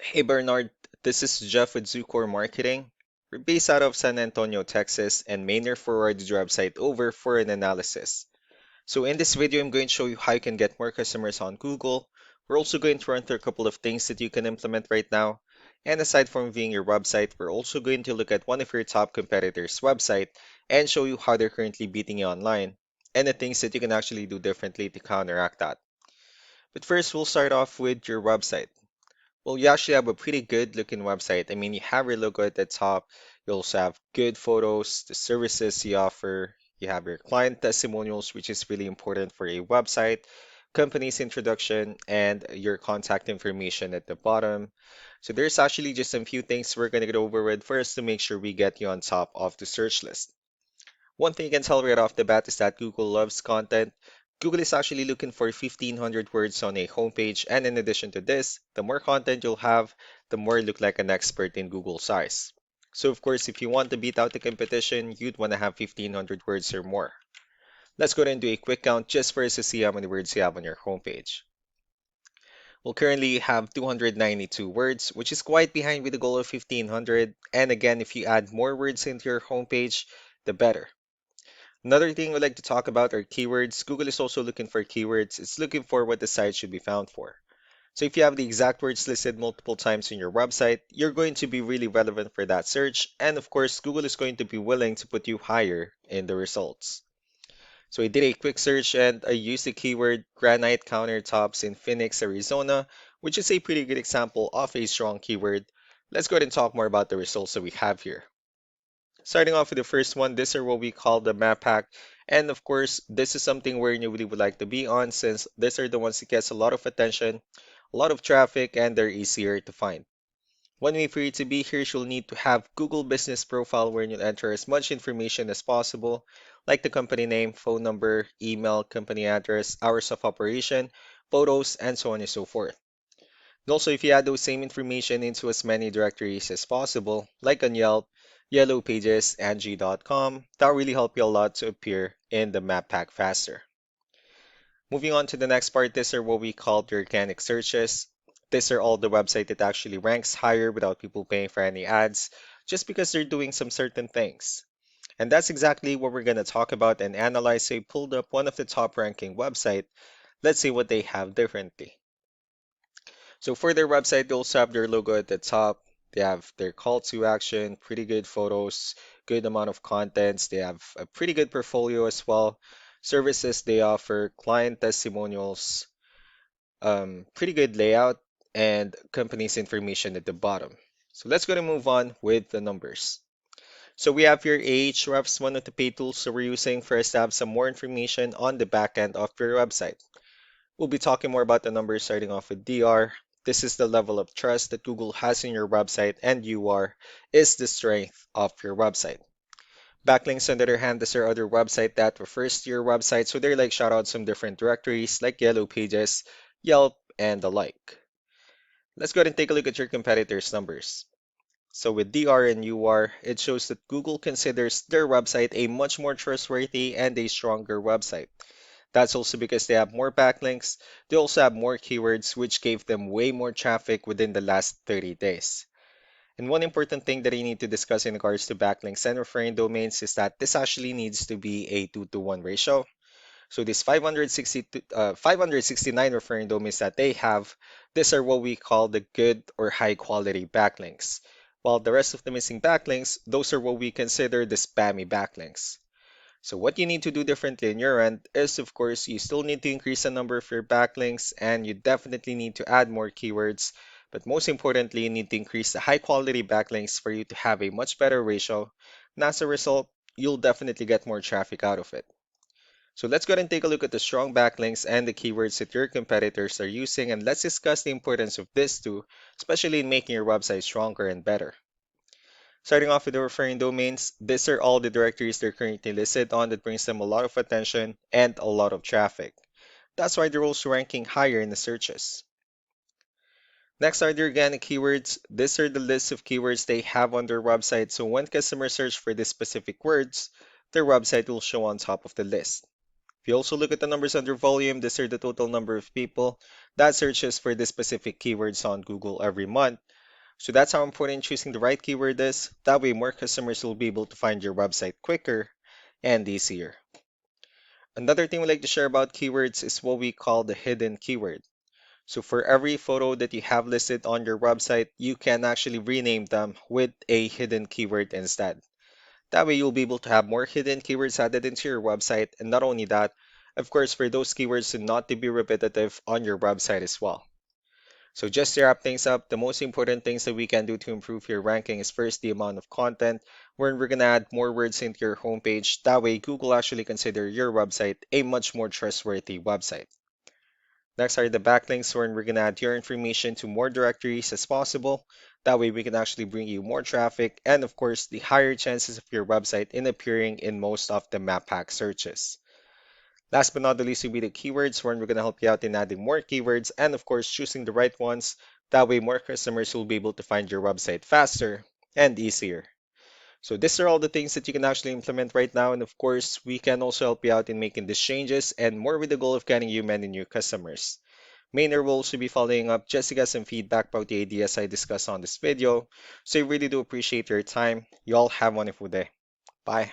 Hey Bernard, this is Jeff with Zucor Marketing. We're based out of San Antonio, Texas, and mainly forwarded your website over for an analysis. So in this video, I'm going to show you how you can get more customers on Google. We're also going to run through a couple of things that you can implement right now. And aside from viewing your website, we're also going to look at one of your top competitors' website and show you how they're currently beating you online and the things that you can actually do differently to counteract that. But first, we'll start off with your website. Well, you actually have a pretty good looking website. I mean, you have your logo at the top. You also have good photos, the services you offer. You have your client testimonials, which is really important for a website, company's introduction, and your contact information at the bottom. So there's actually just a few things we're going to get over with first to make sure we get you on top of the search list. One thing you can tell right off the bat is that Google loves content. Google is actually looking for 1,500 words on a homepage, and in addition to this, the more content you'll have, the more you look like an expert in Google size. So of course, if you want to beat out the competition, you'd want to have 1,500 words or more. Let's go ahead and do a quick count just for us to see how many words you have on your homepage. We'll currently have 292 words, which is quite behind with the goal of 1,500. And again, if you add more words into your homepage, the better. Another thing we'd like to talk about are keywords. Google is also looking for keywords. It's looking for what the site should be found for. So if you have the exact words listed multiple times in your website, you're going to be really relevant for that search. And of course, Google is going to be willing to put you higher in the results. So I did a quick search and I used the keyword Granite countertops in Phoenix, Arizona, which is a pretty good example of a strong keyword. Let's go ahead and talk more about the results that we have here. Starting off with the first one, these are what we call the map pack. And of course, this is something where you really would like to be on since these are the ones that gets a lot of attention, a lot of traffic, and they're easier to find. One way for you to be here is you'll need to have Google Business Profile where you'll enter as much information as possible, like the company name, phone number, email, company address, hours of operation, photos, and so on and so forth. And also, if you add those same information into as many directories as possible, like on Yelp, Yellow Pages, Angie.com, that'll really help you a lot to appear in the map pack faster. Moving on to the next part, these are what we call the organic searches. These are all the website that actually ranks higher without people paying for any ads, just because they're doing some certain things. And that's exactly what we're going to talk about and analyze. So I pulled up one of the top ranking website. Let's see what they have differently. So for their website, they also have their logo at the top. They have their call to action, pretty good photos, good amount of contents. They have a pretty good portfolio as well. Services they offer, client testimonials, pretty good layout, and company's information at the bottom. So let's go to move on with the numbers. So we have here Ahrefs, one of the paid tools that we're using for us to have some more information on the back end of your website. We'll be talking more about the numbers starting off with DR. This is the level of trust that Google has in your website, and UR is the strength of your website. Backlinks, on the other hand, is our other website that refers to your website, so they're like shoutouts from different directories like Yellow Pages, Yelp, and the like. Let's go ahead and take a look at your competitors' numbers. So with DR and UR, it shows that Google considers their website a much more trustworthy and a stronger website. That's also because they have more backlinks. They also have more keywords, which gave them way more traffic within the last 30 days. And one important thing that I need to discuss in regards to backlinks and referring domains is that this actually needs to be a 2 to 1 ratio. So these 569 referring domains that they have, these are what we call the good or high quality backlinks. While the rest of the missing backlinks, those are what we consider the spammy backlinks. So what you need to do differently in your end is, of course, you still need to increase the number of your backlinks and you definitely need to add more keywords. But most importantly, you need to increase the high quality backlinks for you to have a much better ratio. And as a result, you'll definitely get more traffic out of it. So let's go ahead and take a look at the strong backlinks and the keywords that your competitors are using, and let's discuss the importance of this too, especially in making your website stronger and better. Starting off with the referring domains, these are all the directories they're currently listed on that brings them a lot of attention and a lot of traffic. That's why they're also ranking higher in the searches. Next are the organic keywords. These are the list of keywords they have on their website, so when customers search for these specific words, their website will show on top of the list. If you also look at the numbers under volume, these are the total number of people that searches for this specific keywords on Google every month. So that's how important choosing the right keyword is. That way, more customers will be able to find your website quicker and easier. Another thing we like to share about keywords is what we call the hidden keyword. So for every photo that you have listed on your website, you can actually rename them with a hidden keyword instead. That way you'll be able to have more hidden keywords added into your website. And not only that, of course, for those keywords to not to be repetitive on your website as well. So just to wrap things up, the most important things that we can do to improve your ranking is first the amount of content, where we're gonna add more words into your homepage. That way Google actually consider your website a much more trustworthy website. Next are the backlinks, where we're gonna add your information to more directories as possible. That way we can actually bring you more traffic and of course the higher chances of your website in appearing in most of the map pack searches. Last but not the least will be the keywords, where we're going to help you out in adding more keywords and of course choosing the right ones. That way more customers will be able to find your website faster and easier. So these are all the things that you can actually implement right now, and of course we can also help you out in making these changes and more with the goal of getting you many new customers. Maynard will also be following up just to get some feedback about the ideas I discussed on this video. So I really do appreciate your time. You all have a wonderful day. Bye.